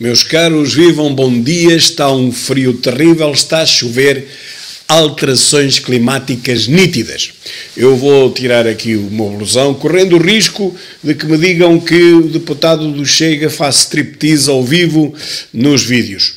Meus caros, vivam, bom dia, está um frio terrível, está a chover, alterações climáticas nítidas. Eu vou tirar aqui o meu blusão, correndo o risco de que me digam que o deputado do Chega faz striptease ao vivo nos vídeos.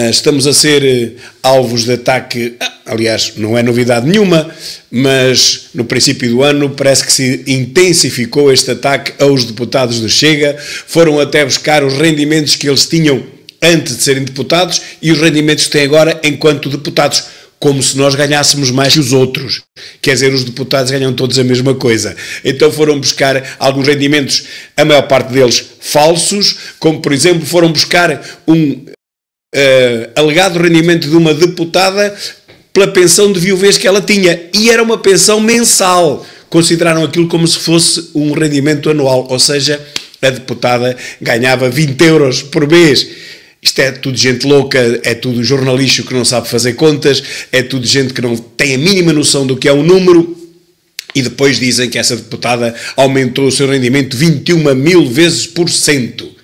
Estamos a ser alvos de ataque, aliás, não é novidade nenhuma, mas no princípio do ano parece que se intensificou este ataque aos deputados do Chega, foram até buscar os rendimentos que eles tinham antes de serem deputados e os rendimentos que têm agora enquanto deputados, como se nós ganhássemos mais que os outros. Quer dizer, os deputados ganham todos a mesma coisa. Então foram buscar alguns rendimentos, a maior parte deles falsos, como por exemplo foram buscar um alegado rendimento de uma deputada pela pensão de viuvez que ela tinha, e era uma pensão mensal. Consideraram aquilo como se fosse um rendimento anual, ou seja, a deputada ganhava 20 euros por mês. Isto é tudo gente louca, é tudo jornalista que não sabe fazer contas, é tudo gente que não tem a mínima noção do que é um número, e depois dizem que essa deputada aumentou o seu rendimento 21.000 vezes por cento.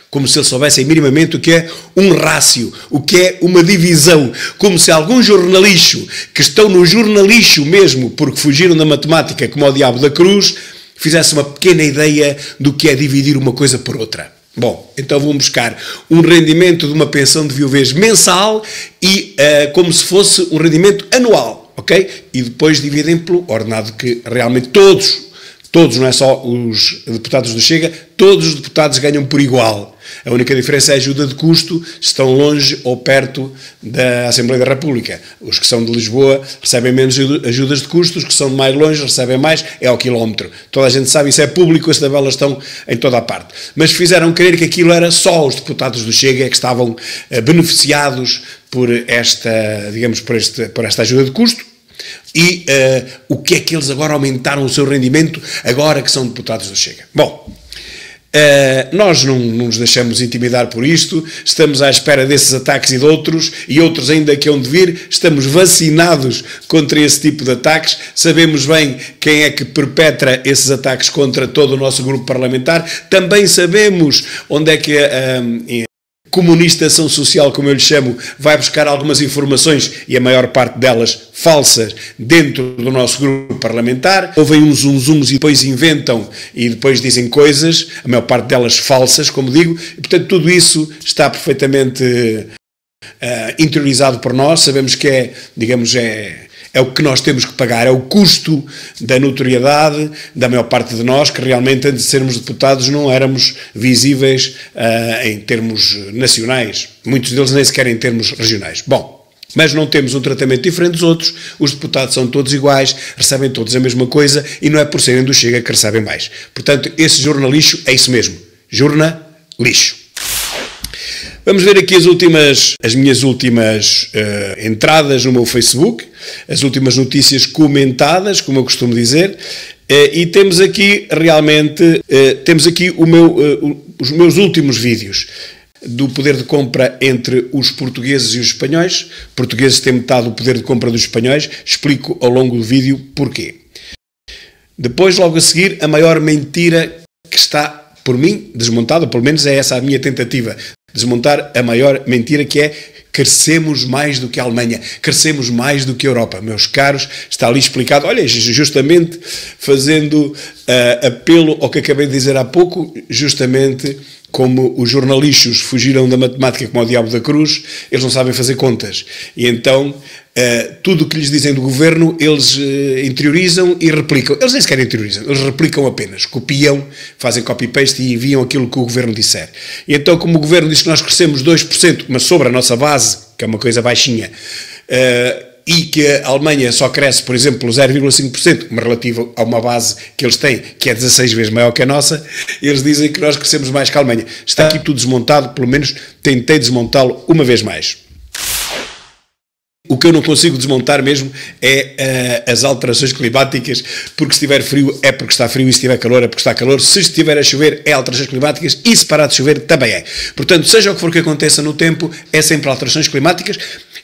Como se eles soubessem minimamente o que é um rácio, o que é uma divisão, como se algum jornalista que estão no jornalista mesmo, porque fugiram da matemática como ao diabo da cruz, fizesse uma pequena ideia do que é dividir uma coisa por outra. Bom, então vão buscar um rendimento de uma pensão de viuvez mensal e como se fosse um rendimento anual, ok? E depois dividem pelo ordenado que realmente todos, não é só os deputados do Chega, todos os deputados ganham por igual. A única diferença é a ajuda de custo, estão longe ou perto da Assembleia da República. Os que são de Lisboa recebem menos ajudas de custo, os que são de mais longe recebem mais, é ao quilómetro. Toda a gente sabe, isso é público, as tabelas estão em toda a parte. Mas fizeram crer que aquilo era só os deputados do Chega que estavam beneficiados por esta, digamos, por esta ajuda de custo. E o que é que eles agora aumentaram o seu rendimento, agora que são deputados do Chega? Bom, nós não nos deixamos intimidar por isto, estamos à espera desses ataques e de outros, e outros ainda que hão de vir, estamos vacinados contra esse tipo de ataques, sabemos bem quem é que perpetra esses ataques contra todo o nosso grupo parlamentar, também sabemos onde é que a comunistação social, como eu lhe chamo, vai buscar algumas informações, e a maior parte delas falsas, dentro do nosso grupo parlamentar. Ouvem uns zunzuns e depois inventam e depois dizem coisas, a maior parte delas falsas, como digo, e portanto tudo isso está perfeitamente interiorizado por nós, sabemos que é, digamos, é o que nós temos que pagar, é o custo da notoriedade da maior parte de nós, que realmente antes de sermos deputados não éramos visíveis em termos nacionais, muitos deles nem sequer em termos regionais. Bom, mas não temos um tratamento diferente dos outros, os deputados são todos iguais, recebem todos a mesma coisa e não é por serem do Chega que recebem mais. Portanto, esse jornalixo é isso mesmo, jornalixo. Vamos ver aqui as minhas últimas entradas no meu Facebook, as últimas notícias comentadas, como eu costumo dizer, e temos aqui realmente, os meus últimos vídeos do poder de compra entre os portugueses e os espanhóis. Portugueses têm metade do poder de compra dos espanhóis, explico ao longo do vídeo porquê. Depois, logo a seguir, a maior mentira que está, por mim, desmontada, pelo menos é essa a minha tentativa, desmontar a maior mentira, que é crescemos mais do que a Alemanha, crescemos mais do que a Europa. Meus caros, está ali explicado, olha, justamente fazendo apelo ao que acabei de dizer há pouco, justamente como os jornalistas fugiram da matemática como ao diabo da cruz, eles não sabem fazer contas. E então, tudo o que lhes dizem do governo, eles interiorizam e replicam. Eles nem sequer interiorizam, eles replicam apenas, copiam, fazem copy-paste e enviam aquilo que o governo disser. E então, como o governo diz que nós crescemos 2%, mas sobre a nossa base, que é uma coisa baixinha, e que a Alemanha só cresce, por exemplo, 0,5%, mas relativo a uma base que eles têm, que é 16 vezes maior que a nossa, eles dizem que nós crescemos mais que a Alemanha. Está aqui tudo desmontado, pelo menos tentei desmontá-lo uma vez mais. O que eu não consigo desmontar mesmo é as alterações climáticas, porque se estiver frio é porque está frio, e se estiver calor é porque está calor, se estiver a chover é alterações climáticas, e se parar de chover também é. Portanto, seja o que for que aconteça no tempo, é sempre alterações climáticas,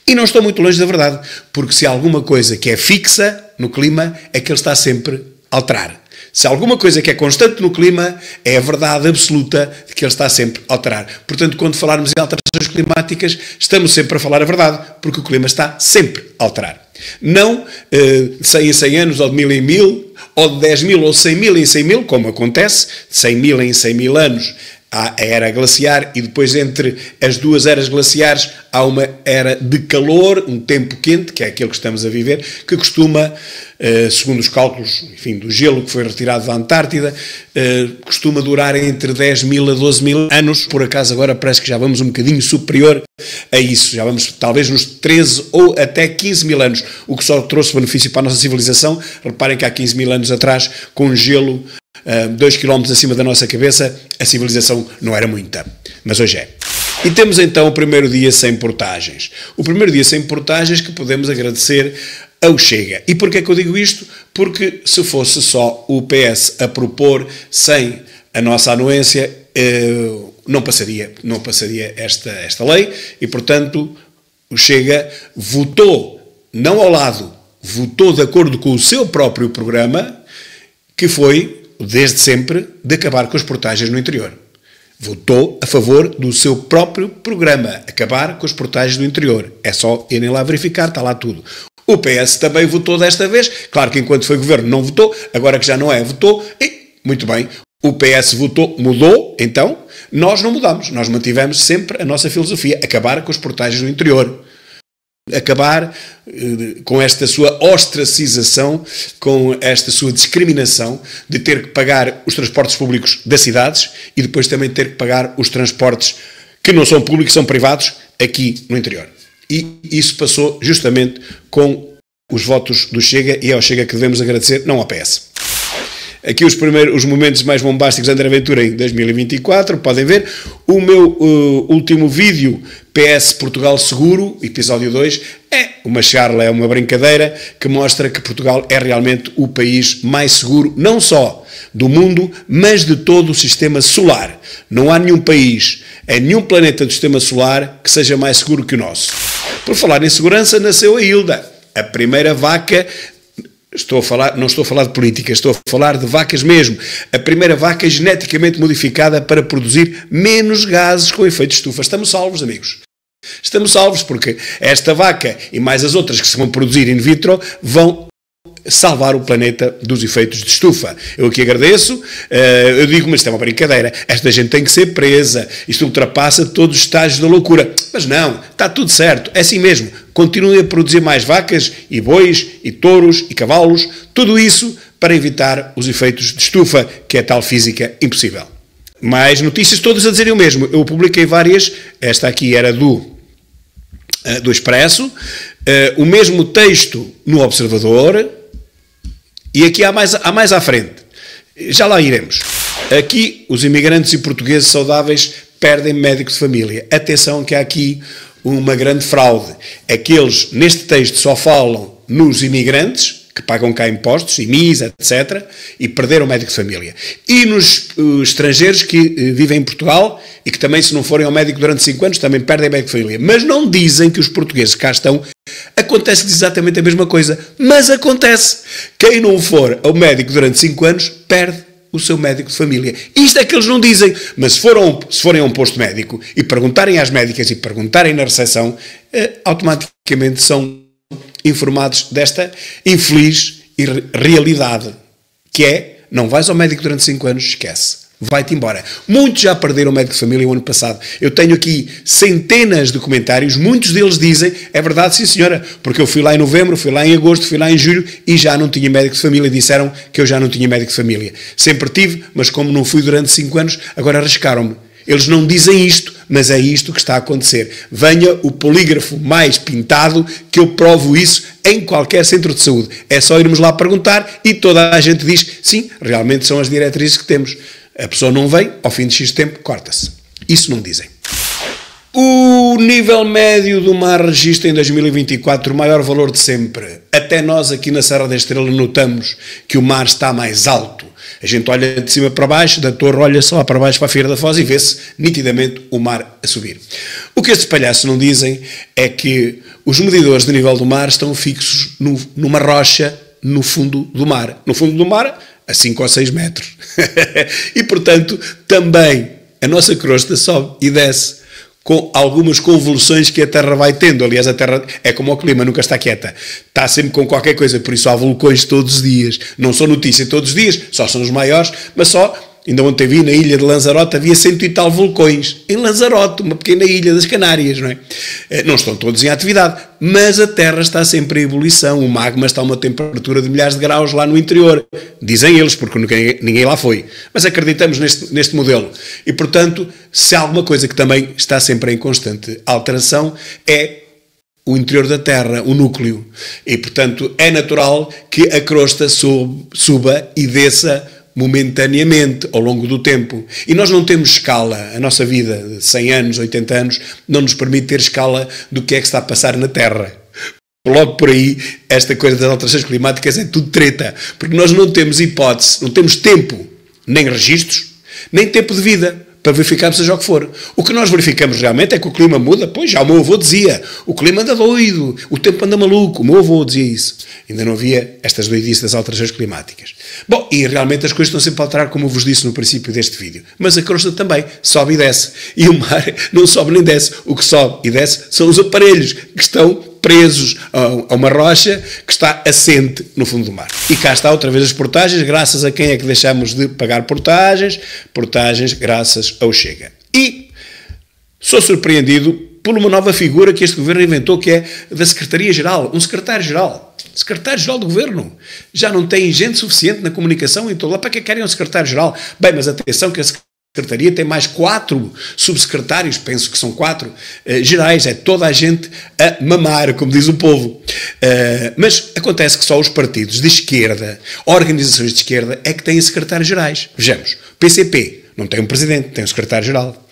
e não estou muito longe da verdade, porque se há alguma coisa que é fixa no clima, é que ele está sempre a alterar. Se há alguma coisa que é constante no clima, é a verdade absoluta de que ele está sempre a alterar. Portanto, quando falarmos em alterações climáticas, estamos sempre a falar a verdade, porque o clima está sempre a alterar. Não de 100 em 100 anos, ou de 1000 em 1000, ou de 10.000 ou 100.000 em 100.000, como acontece, de 100.000 em 100.000 anos, há a era glaciar e depois entre as duas eras glaciares há uma era de calor, um tempo quente, que é aquele que estamos a viver, que costuma, segundo os cálculos, enfim, do gelo que foi retirado da Antártida, costuma durar entre 10.000 a 12.000 anos. Por acaso agora parece que já vamos um bocadinho superior a isso, já vamos talvez nos 13 ou até 15.000 anos, o que só trouxe benefício para a nossa civilização. Reparem que há 15.000 anos atrás, com gelo 2 km acima da nossa cabeça, a civilização não era muita, mas hoje é. E temos então o primeiro dia sem portagens. O primeiro dia sem portagens que podemos agradecer ao Chega. E porquê é que eu digo isto? Porque se fosse só o PS a propor sem a nossa anuência, não passaria esta lei e, portanto, o Chega votou, não ao lado, votou de acordo com o seu próprio programa, que foi desde sempre, de acabar com as portagens no interior. Votou a favor do seu próprio programa, acabar com as portagens no interior. É só irem lá verificar, está lá tudo. O PS também votou desta vez, claro que enquanto foi governo não votou, agora que já não é, votou, e, muito bem, o PS votou, mudou, então, nós não mudamos, nós mantivemos sempre a nossa filosofia, acabar com as portagens no interior. Acabar com esta sua ostracização, com esta sua discriminação de ter que pagar os transportes públicos das cidades e depois também ter que pagar os transportes que não são públicos, são privados, aqui no interior. E isso passou justamente com os votos do Chega, e é ao Chega que devemos agradecer, não ao PS. Aqui os momentos mais bombásticos de André Ventura em 2024, podem ver. O meu último vídeo, PS Portugal Seguro, episódio 2, é uma charla, é uma brincadeira que mostra que Portugal é realmente o país mais seguro, não só do mundo, mas de todo o sistema solar. Não há nenhum país, nenhum planeta do sistema solar que seja mais seguro que o nosso. Por falar em segurança, nasceu a Hilda, a primeira vaca. Não estou a falar de política, estou a falar de vacas mesmo. A primeira vaca geneticamente modificada para produzir menos gases com efeito de estufa. Estamos salvos, amigos. Estamos salvos porque esta vaca e mais as outras que se vão produzir in vitro vão salvar o planeta dos efeitos de estufa. Eu aqui agradeço, eu digo, mas isto é uma brincadeira, esta gente tem que ser presa, isto ultrapassa todos os estágios da loucura. Mas não, está tudo certo, é assim mesmo. Continuem a produzir mais vacas e bois e touros e cavalos, tudo isso para evitar os efeitos de estufa, que é tal física impossível. Mais notícias, todas a dizerem o mesmo. Eu publiquei várias, esta aqui era do Expresso, o mesmo texto no Observador, e aqui há mais à frente. Já lá iremos. Aqui, os imigrantes e portugueses saudáveis perdem médico de família. Atenção que há aqui uma grande fraude. É que eles, neste texto, só falam nos imigrantes, que pagam cá impostos, IMIs, etc., e perderam médico de família. E nos estrangeiros que vivem em Portugal e que também, se não forem ao médico durante 5 anos, também perdem médico de família. Mas não dizem que os portugueses que cá estão, acontece exatamente a mesma coisa. Mas acontece. Quem não for ao médico durante 5 anos, perde o seu médico de família. Isto é que eles não dizem. Mas se forem a um posto médico e perguntarem às médicas e perguntarem na recepção, automaticamente são informados desta infeliz realidade, que é, não vais ao médico durante 5 anos, esquece, vai-te embora. Muitos já perderam o médico de família o ano passado. Eu tenho aqui centenas de comentários, muitos deles dizem, é verdade, sim senhora, porque eu fui lá em novembro, fui lá em agosto, fui lá em julho e já não tinha médico de família, disseram que eu já não tinha médico de família. Sempre tive, mas como não fui durante 5 anos, agora arriscaram-me. Eles não dizem isto, mas é isto que está a acontecer. Venha o polígrafo mais pintado que eu provo isso em qualquer centro de saúde. É só irmos lá perguntar e toda a gente diz, sim, realmente são as diretrizes que temos. A pessoa não vem, ao fim de X tempo, corta-se. Isso não dizem. O nível médio do mar registra em 2024 o maior valor de sempre. Até nós aqui na Serra da Estrela notamos que o mar está mais alto. A gente olha de cima para baixo, da torre olha só para baixo para a Feira da Foz e vê-se nitidamente o mar a subir. O que estes palhaços não dizem é que os medidores de nível do mar estão fixos numa rocha no fundo do mar. No fundo do mar a 5 ou 6 metros. E, portanto, também a nossa crosta sobe e desce com algumas convulsões que a Terra vai tendo. Aliás, a Terra é como o clima, nunca está quieta. Está sempre com qualquer coisa, por isso há vulcões todos os dias. Não são notícia todos os dias, só são os maiores, mas só... Ainda ontem vi na ilha de Lanzarote, havia 100 e tal vulcões. Em Lanzarote, uma pequena ilha das Canárias, não é? Não estão todos em atividade, mas a Terra está sempre em ebulição. O magma está a uma temperatura de milhares de graus lá no interior. Dizem eles, porque ninguém lá foi. Mas acreditamos neste modelo. E, portanto, se há alguma coisa que também está sempre em constante alteração, é o interior da Terra, o núcleo. E, portanto, é natural que a crosta suba e desça momentaneamente, ao longo do tempo. E nós não temos escala. A nossa vida de 100 anos, 80 anos, não nos permite ter escala do que é que está a passar na Terra. Logo por aí, esta coisa das alterações climáticas é tudo treta, porque nós não temos hipótese, não temos tempo, nem registros, nem tempo de vida, para verificarmos seja o que for. O que nós verificamos realmente é que o clima muda. Pois, já o meu avô dizia, o clima anda doido, o tempo anda maluco. O meu avô dizia isso. Ainda não havia estas doidices das alterações climáticas. Bom, e realmente as coisas estão sempre a alterar, como eu vos disse no princípio deste vídeo. Mas a crosta também sobe e desce. E o mar não sobe nem desce. O que sobe e desce são os aparelhos que estão presos a uma rocha que está assente no fundo do mar. E cá está outra vez as portagens, graças a quem é que deixamos de pagar portagens? Portagens graças ao Chega. E sou surpreendido por uma nova figura que este governo inventou, que é da Secretaria-Geral, um secretário-geral. Secretário-geral do governo. Já não tem gente suficiente na comunicação e todo lá. Para que querem um secretário-geral? Bem, mas atenção que a Secretaria tem mais 4 subsecretários, penso que são 4 gerais, é toda a gente a mamar, como diz o povo. Mas acontece que só os partidos de esquerda, organizações de esquerda, é que têm secretários gerais. Vejamos, PCP não tem um presidente, tem um secretário-geral.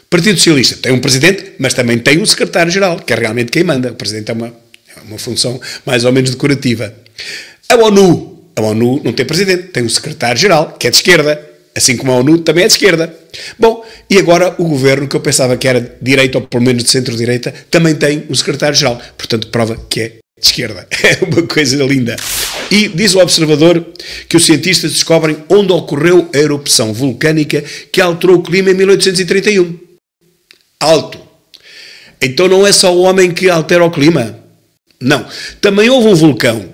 Partido Socialista tem um presidente, mas também tem um secretário-geral, que é realmente quem manda. O presidente é uma função mais ou menos decorativa. A ONU não tem presidente, tem um secretário-geral, que é de esquerda. Assim como a ONU também é de esquerda. Bom, e agora o governo, que eu pensava que era de direita, ou pelo menos de centro-direita, também tem um secretário-geral. Portanto, prova que é de esquerda. É uma coisa linda. E diz o Observador que os cientistas descobrem onde ocorreu a erupção vulcânica que alterou o clima em 1831. Alto. Então não é só o homem que altera o clima. Não. Também houve um vulcão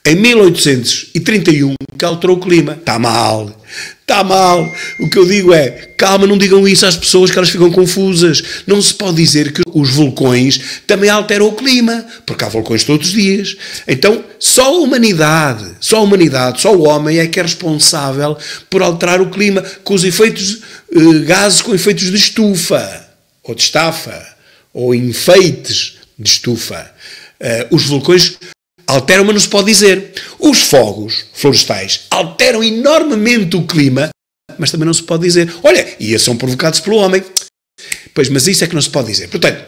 em 1831 que alterou o clima. Está mal. Está mal. O que eu digo é, calma, não digam isso às pessoas que elas ficam confusas. Não se pode dizer que os vulcões também alteram o clima, porque há vulcões todos os dias. Então, só a humanidade, só o homem é que é responsável por alterar o clima com os efeitos, gases com efeitos de estufa, ou de estafa, ou enfeites de estufa. Os vulcões alteram, mas não se pode dizer. Os fogos florestais alteram enormemente o clima, mas também não se pode dizer. Olha, e são provocados pelo homem. Pois, mas isso é que não se pode dizer. Portanto,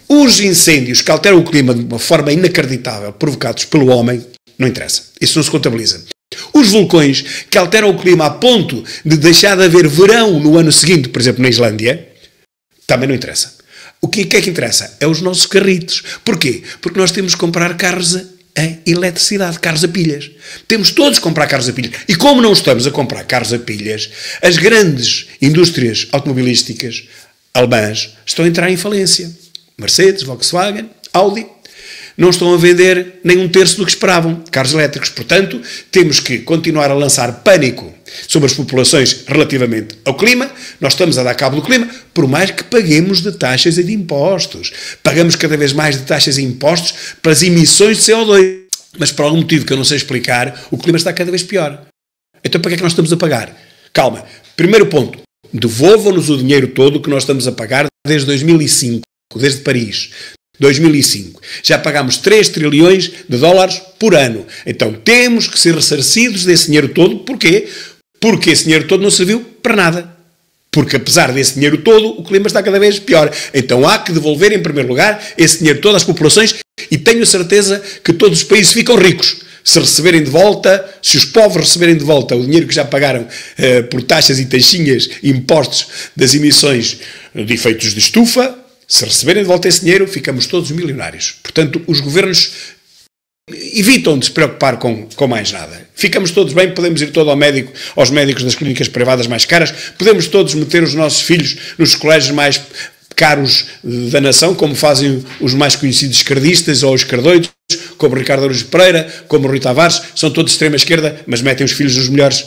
os incêndios que alteram o clima de uma forma inacreditável, provocados pelo homem, não interessa. Isso não se contabiliza. Os vulcões que alteram o clima a ponto de deixar de haver verão no ano seguinte, por exemplo, na Islândia, também não interessa. O que é que interessa? É os nossos carritos. Porquê? Porque nós temos que comprar carros a eletricidade, carros a pilhas. Temos todos que comprar carros a pilhas. E como não estamos a comprar carros a pilhas, as grandes indústrias automobilísticas alemãs estão a entrar em falência. Mercedes, Volkswagen, Audi, não estão a vender nem um terço do que esperavam, carros elétricos. Portanto, temos que continuar a lançar pânico sobre as populações relativamente ao clima. Nós estamos a dar cabo do clima, por mais que paguemos de taxas e de impostos. Pagamos cada vez mais de taxas e impostos para as emissões de CO2. Mas por algum motivo que eu não sei explicar, o clima está cada vez pior. Então para que é que nós estamos a pagar? Calma. Primeiro ponto. Devolvam-nos o dinheiro todo que nós estamos a pagar desde 2005, desde Paris. 2005. Já pagámos 3 trilhões de dólares por ano. Então temos que ser ressarcidos desse dinheiro todo. Porquê? Porque esse dinheiro todo não serviu para nada. Porque apesar desse dinheiro todo, o clima está cada vez pior. Então há que devolver em primeiro lugar esse dinheiro todo às populações e tenho certeza que todos os países ficam ricos. Se receberem de volta, se os povos receberem de volta o dinheiro que já pagaram por taxas e taxinhas e impostos das emissões de efeitos de estufa, se receberem de volta esse dinheiro, ficamos todos milionários. Portanto, os governos evitam de se preocupar com mais nada. Ficamos todos bem, podemos ir todo ao médico, aos médicos das clínicas privadas mais caras, podemos todos meter os nossos filhos nos colégios mais caros da nação, como fazem os mais conhecidos esquerdistas ou esquerdoides, como Ricardo Araújo Pereira, como Rui Tavares, são todos de extrema-esquerda, mas metem os filhos nos melhores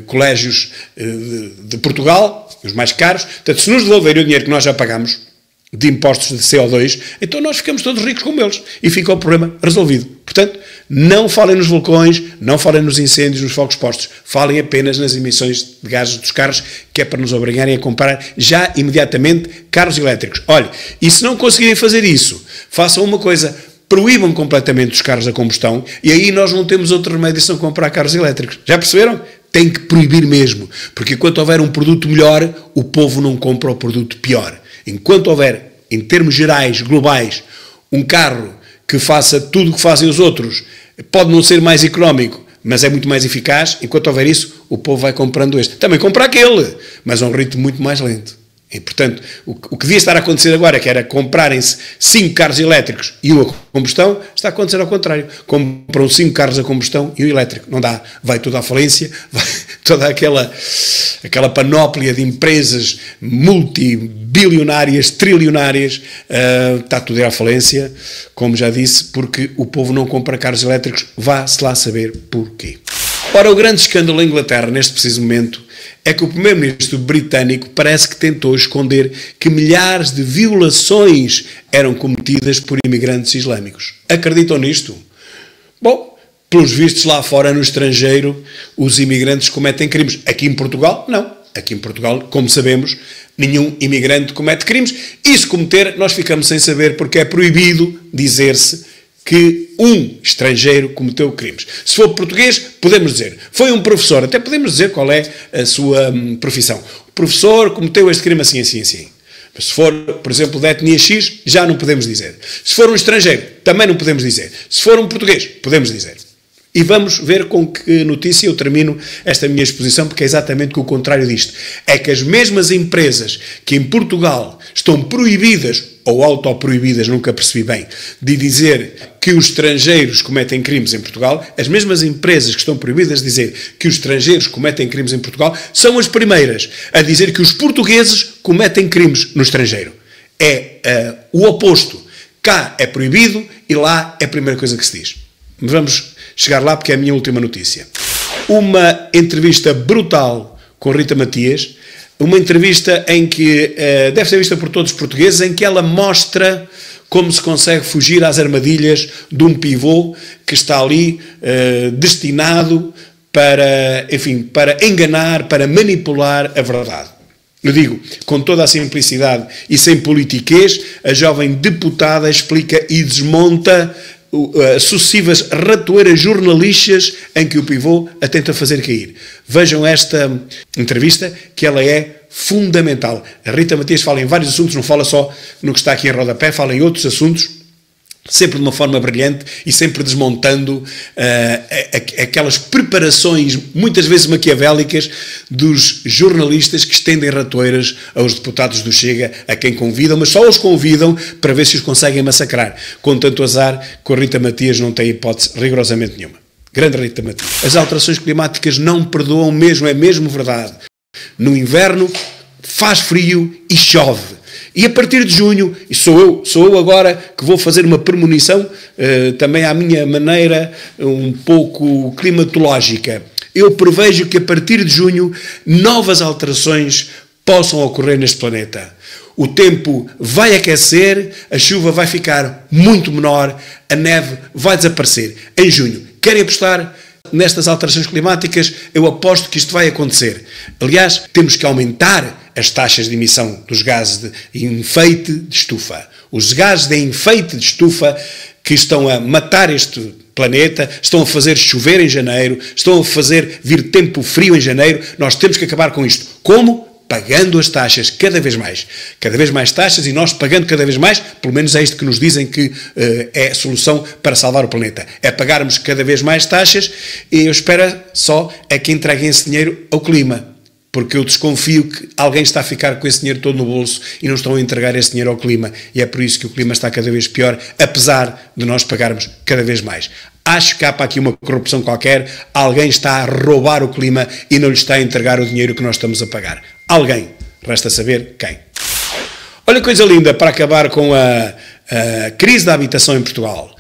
colégios de Portugal, os mais caros. Portanto, se nos devolverem o dinheiro que nós já pagamos de impostos de CO2, então nós ficamos todos ricos como eles e fica o problema resolvido. Portanto, não falem nos vulcões, não falem nos incêndios, nos fogos postos, falem apenas nas emissões de gases dos carros, que é para nos obrigarem a comprar já imediatamente carros elétricos. Olha, e se não conseguirem fazer isso, façam uma coisa, proíbam completamente os carros a combustão e aí nós não temos outro remédio senão comprar carros elétricos. Já perceberam? Tem que proibir mesmo, porque enquanto houver um produto melhor, o povo não compra o produto pior. Enquanto houver, em termos gerais, globais, um carro que faça tudo o que fazem os outros, pode não ser mais económico, mas é muito mais eficaz, enquanto houver isso, o povo vai comprando este. Também compra aquele, mas a um ritmo muito mais lento. E, portanto, o que devia estar a acontecer agora, que era comprarem-se 5 carros elétricos e um a combustão, está a acontecer ao contrário. Compram 5 carros a combustão e um elétrico. Não dá. Vai tudo à falência, vai toda aquela panóplia de empresas multibilionárias, trilionárias, está tudo à falência, como já disse, porque o povo não compra carros elétricos, vá-se lá saber porquê. Ora, o grande escândalo em Inglaterra, neste preciso momento, é que o primeiro-ministro britânico parece que tentou esconder que milhares de violações eram cometidas por imigrantes islâmicos. Acreditam nisto? Bom, pelos vistos lá fora no estrangeiro, os imigrantes cometem crimes. Aqui em Portugal, não. Aqui em Portugal, como sabemos, nenhum imigrante comete crimes. E se cometer, nós ficamos sem saber porque é proibido dizer-se que um estrangeiro cometeu crimes. Se for português, podemos dizer. Foi um professor, até podemos dizer qual é a sua profissão. O professor cometeu este crime assim, assim, assim. Mas se for, por exemplo, da etnia X, já não podemos dizer. Se for um estrangeiro, também não podemos dizer. Se for um português, podemos dizer. E vamos ver com que notícia eu termino esta minha exposição, porque é exatamente o contrário disto. É que as mesmas empresas que em Portugal estão proibidas, ou autoproibidas, nunca percebi bem, de dizer que os estrangeiros cometem crimes em Portugal, as mesmas empresas que estão proibidas de dizer que os estrangeiros cometem crimes em Portugal, são as primeiras a dizer que os portugueses cometem crimes no estrangeiro. É o oposto. Cá é proibido e lá é a primeira coisa que se diz. Mas vamos chegar lá porque é a minha última notícia. Uma entrevista brutal com Rita Matias, uma entrevista em que deve ser vista por todos os portugueses, em que ela mostra como se consegue fugir às armadilhas de um pivô que está ali destinado para, enfim, para enganar, para manipular a verdade. Eu digo, com toda a simplicidade e sem politiquês, a jovem deputada explica e desmonta sucessivas ratoeiras jornalísticas em que o pivô a tenta fazer cair. Vejam esta entrevista, que ela é fundamental. A Rita Matias fala em vários assuntos, não fala só no que está aqui em rodapé, fala em outros assuntos, sempre de uma forma brilhante e sempre desmontando aquelas preparações, muitas vezes maquiavélicas, dos jornalistas que estendem ratoeiras aos deputados do Chega, a quem convidam, mas só os convidam para ver se os conseguem massacrar. Com tanto azar, com a Rita Matias não tem hipótese rigorosamente nenhuma. Grande Rita Matias. As alterações climáticas não perdoam mesmo, é mesmo verdade. No inverno faz frio e chove. E a partir de junho, e sou eu agora que vou fazer uma premonição, também à minha maneira, um pouco climatológica. Eu prevejo que a partir de junho novas alterações possam ocorrer neste planeta. O tempo vai aquecer, a chuva vai ficar muito menor, a neve vai desaparecer em junho. Querem apostar nestas alterações climáticas? Eu aposto que isto vai acontecer. Aliás, temos que aumentar as taxas de emissão dos gases de enfeite de estufa. Os gases de enfeite de estufa que estão a matar este planeta, estão a fazer chover em janeiro, estão a fazer vir tempo frio em janeiro. Nós temos que acabar com isto. Como? Pagando as taxas cada vez mais taxas, e nós pagando cada vez mais, pelo menos é isto que nos dizem que é a solução para salvar o planeta, é pagarmos cada vez mais taxas, e eu espero só é que entreguem esse dinheiro ao clima, porque eu desconfio que alguém está a ficar com esse dinheiro todo no bolso e não estão a entregar esse dinheiro ao clima, e é por isso que o clima está cada vez pior, apesar de nós pagarmos cada vez mais. Acho que há para aqui uma corrupção qualquer, alguém está a roubar o clima e não lhe está a entregar o dinheiro que nós estamos a pagar. Alguém, resta saber quem. Olha que coisa linda para acabar com a crise da habitação em Portugal.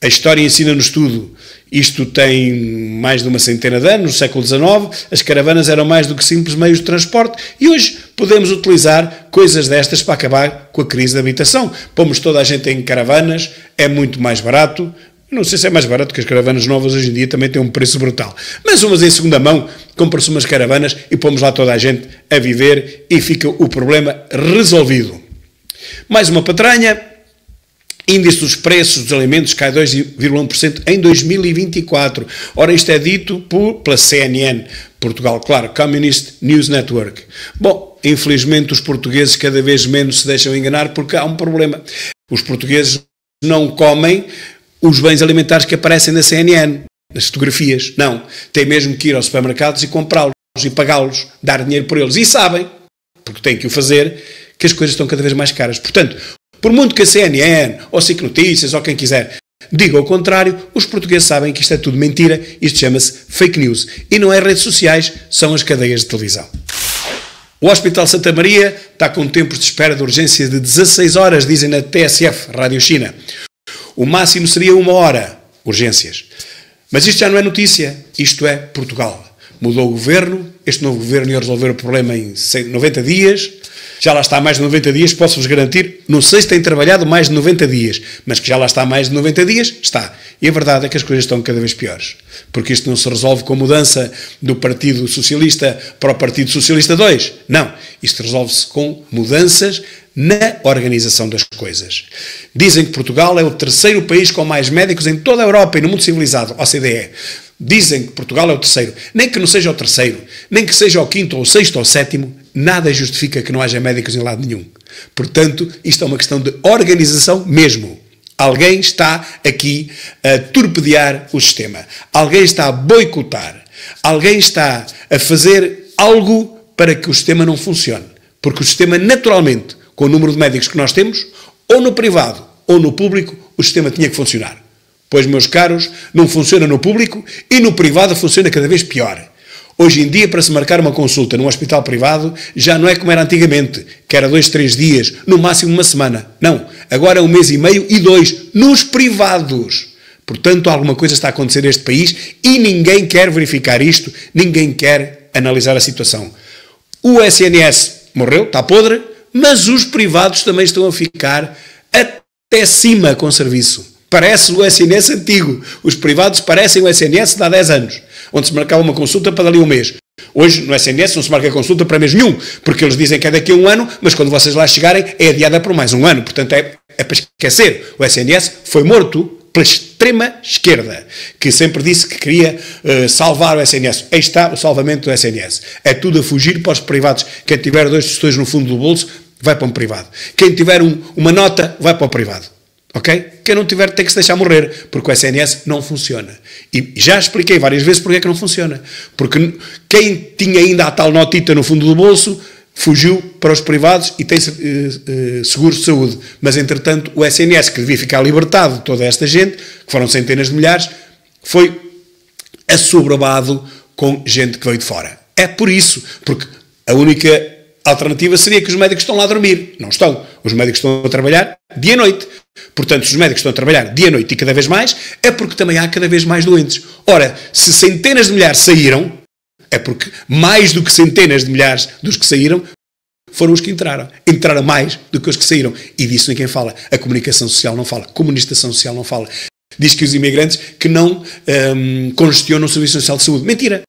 A história ensina-nos tudo. Isto tem mais de uma centena de anos, no século XIX, as caravanas eram mais do que simples meios de transporte e hoje podemos utilizar coisas destas para acabar com a crise da habitação. Pomos toda a gente em caravanas, é muito mais barato. Não sei se é mais barato, que as caravanas novas hoje em dia também têm um preço brutal. Mas umas em segunda mão, compra-se umas caravanas e pomos lá toda a gente a viver e fica o problema resolvido. Mais uma patranha. Índice dos preços dos alimentos cai 2,1% em 2024. Ora, isto é dito pela CNN, Portugal, claro, Communist News Network. Bom, infelizmente os portugueses cada vez menos se deixam enganar porque há um problema. Os portugueses não comem os bens alimentares que aparecem na CNN, nas fotografias. Não. Tem mesmo que ir aos supermercados e comprá-los e pagá-los, dar dinheiro por eles. E sabem, porque têm que o fazer, que as coisas estão cada vez mais caras. Portanto, por muito que a CNN, ou SIC Notícias, ou quem quiser, diga o contrário, os portugueses sabem que isto é tudo mentira, isto chama-se fake news. E não é redes sociais, são as cadeias de televisão. O Hospital Santa Maria está com tempos de espera de urgência de 16 horas, dizem na TSF, Rádio China. O máximo seria 1 hora, urgências. Mas isto já não é notícia, isto é Portugal. Mudou o governo, este novo governo ia resolver o problema em 90 dias, já lá está há mais de 90 dias, posso-vos garantir, não sei se tem trabalhado mais de 90 dias, mas que já lá está há mais de 90 dias, está. E a verdade é que as coisas estão cada vez piores, porque isto não se resolve com a mudança do Partido Socialista para o Partido Socialista 2, não, isto resolve-se com mudanças na organização das coisas. Dizem que Portugal é o terceiro país com mais médicos em toda a Europa e no mundo civilizado, OCDE. Dizem que Portugal é o terceiro. Nem que não seja o terceiro, nem que seja o quinto, ou o sexto, ou o sétimo, nada justifica que não haja médicos em lado nenhum. Portanto, isto é uma questão de organização mesmo. Alguém está aqui a torpedear o sistema. Alguém está a boicotar. Alguém está a fazer algo para que o sistema não funcione. Porque o sistema, naturalmente, com o número de médicos que nós temos, ou no privado ou no público, o sistema tinha que funcionar. Pois, meus caros, não funciona no público e no privado funciona cada vez pior. Hoje em dia, para se marcar uma consulta num hospital privado, já não é como era antigamente, que era 2, 3 dias, no máximo uma semana. Não, agora é 1 mês e meio e 2, nos privados. Portanto, alguma coisa está a acontecer neste país e ninguém quer verificar isto, ninguém quer analisar a situação. O SNS morreu, está podre, mas os privados também estão a ficar até cima com serviço. Parece o SNS antigo. Os privados parecem o SNS de há 10 anos, onde se marcava uma consulta para dali 1 mês. Hoje, no SNS, não se marca consulta para mês nenhum, porque eles dizem que é daqui a 1 ano, mas quando vocês lá chegarem, é adiada por mais 1 ano. Portanto, é para esquecer. O SNS foi morto pela extrema esquerda, que sempre disse que queria salvar o SNS. Aí está o salvamento do SNS. É tudo a fugir para os privados. Quem tiver 2 tostões no fundo do bolso, vai para um privado. Quem tiver uma nota, vai para o privado. Ok? Quem não tiver tem que se deixar morrer, porque o SNS não funciona. E já expliquei várias vezes porque é que não funciona. Porque quem tinha ainda a tal notita no fundo do bolso, fugiu para os privados e tem seguros de saúde. Mas, entretanto, o SNS, que devia ficar libertado de toda esta gente, que foram centenas de milhares, foi assoberbado com gente que veio de fora. É por isso, porque a única alternativa seria que os médicos estão lá a dormir. Não estão. Os médicos estão a trabalhar dia e noite. Portanto, se os médicos estão a trabalhar dia e noite e cada vez mais, é porque também há cada vez mais doentes. Ora, se centenas de milhares saíram, é porque mais do que centenas de milhares dos que saíram foram os que entraram. Entraram mais do que os que saíram. E disso ninguém fala. A comunicação social não fala. A comunicação social não fala. Diz que os imigrantes que não congestionam o Serviço Nacional de Saúde. Mentira.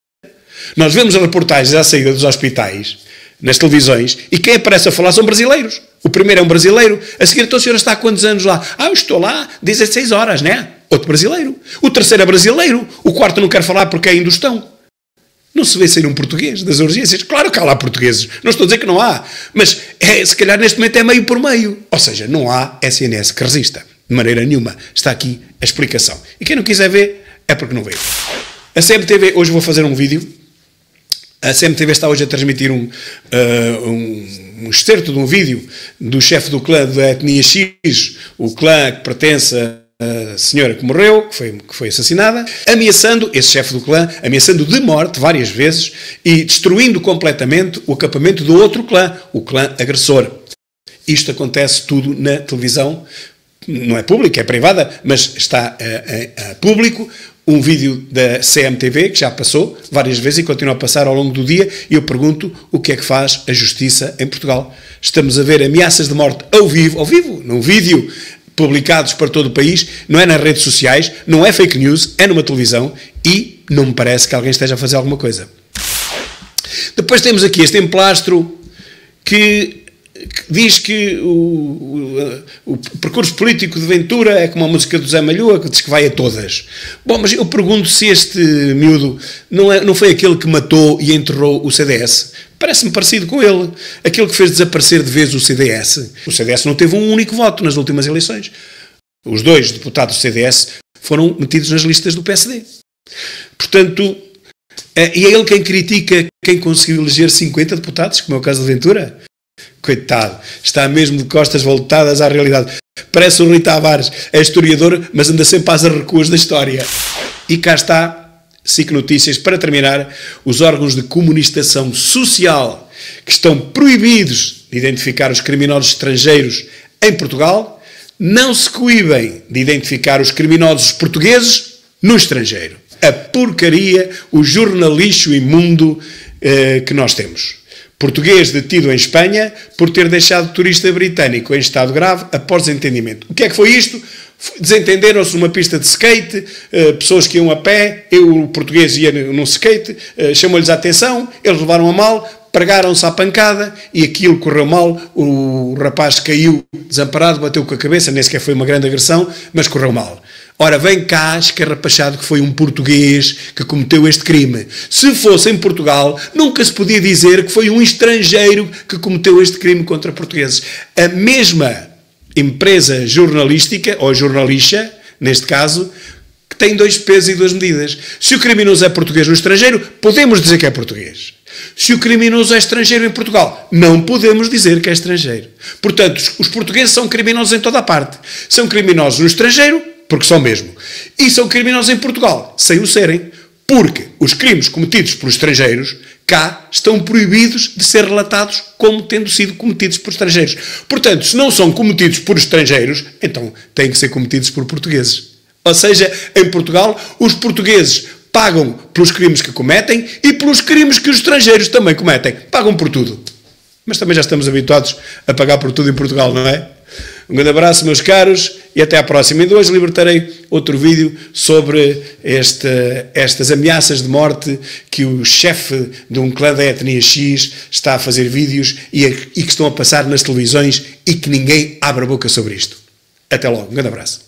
Nós vemos as reportagens à saída dos hospitais, nas televisões, e quem aparece a falar são brasileiros. O primeiro é um brasileiro. A seguir, então, a senhora está há quantos anos lá? Eu estou lá 16 horas, né? Outro brasileiro. O terceiro é brasileiro. O quarto não quer falar porque é indostão. Não se vê sair um português das urgências. Claro que há lá portugueses. Não estou a dizer que não há. Mas, se calhar, neste momento é meio por meio. Ou seja, não há SNS que resista. De maneira nenhuma. Está aqui a explicação. E quem não quiser ver, é porque não veio. A CMTV, hoje vou fazer um vídeo A CMTV está hoje a transmitir um excerto de um vídeo do chefe do clã da etnia X, o clã que pertence a senhora que morreu, que foi assassinada, ameaçando, esse chefe do clã, ameaçando de morte várias vezes e destruindo completamente o acampamento do outro clã, o clã agressor. Isto acontece tudo na televisão, não é pública, é privada, mas está a público. Um vídeo da CMTV, que já passou várias vezes e continua a passar ao longo do dia, e eu pergunto o que é que faz a justiça em Portugal. Estamos a ver ameaças de morte ao vivo, num vídeo, publicados para todo o país, não é nas redes sociais, não é fake news, é numa televisão, e não me parece que alguém esteja a fazer alguma coisa. Depois temos aqui este emplastro que diz que o percurso político de Ventura é como a música do Zé Malhoa, que diz que vai a todas. Bom, mas eu pergunto se este miúdo não foi aquele que matou e enterrou o CDS. Parece-me parecido com ele. Aquele que fez desaparecer de vez o CDS. O CDS não teve um único voto nas últimas eleições. Os 2 deputados do CDS foram metidos nas listas do PSD. Portanto, e é ele quem critica quem conseguiu eleger 50 deputados, como é o caso de Ventura. Coitado, está mesmo de costas voltadas à realidade. Parece o Rui Tavares, é historiador, mas anda sempre às recuas da história. E cá está, SIC Notícias, para terminar, os órgãos de comunicação social que estão proibidos de identificar os criminosos estrangeiros em Portugal, não se coíbem de identificar os criminosos portugueses no estrangeiro. A porcaria, o jornalixo imundo que nós temos. Português detido em Espanha por ter deixado turista britânico em estado grave após desentendimento. O que é que foi isto? Desentenderam-se numa pista de skate, pessoas que iam a pé, o português ia num skate, chamou-lhes a atenção, eles levaram a mal, pregaram-se à pancada e aquilo correu mal, o rapaz caiu desamparado, bateu com a cabeça, nem sequer foi uma grande agressão, mas correu mal. Ora, vem cá escarrapachado que foi um português que cometeu este crime. Se fosse em Portugal, nunca se podia dizer que foi um estrangeiro que cometeu este crime contra portugueses. A mesma empresa jornalística, ou jornalista, neste caso, que tem 2 pesos e 2 medidas. Se o criminoso é português no estrangeiro, podemos dizer que é português. Se o criminoso é estrangeiro em Portugal, não podemos dizer que é estrangeiro. Portanto, os portugueses são criminosos em toda a parte. São criminosos no estrangeiro, porque são mesmo. E são criminosos em Portugal, sem o serem, porque os crimes cometidos por estrangeiros cá estão proibidos de ser relatados como tendo sido cometidos por estrangeiros. Portanto, se não são cometidos por estrangeiros, então têm que ser cometidos por portugueses. Ou seja, em Portugal, os portugueses pagam pelos crimes que cometem e pelos crimes que os estrangeiros também cometem. Pagam por tudo. Mas também já estamos habituados a pagar por tudo em Portugal, não é? Um grande abraço, meus caros, e até à próxima. E hoje libertarei outro vídeo sobre estas ameaças de morte que o chefe de um clã da etnia X está a fazer vídeos e que estão a passar nas televisões e que ninguém abre a boca sobre isto. Até logo. Um grande abraço.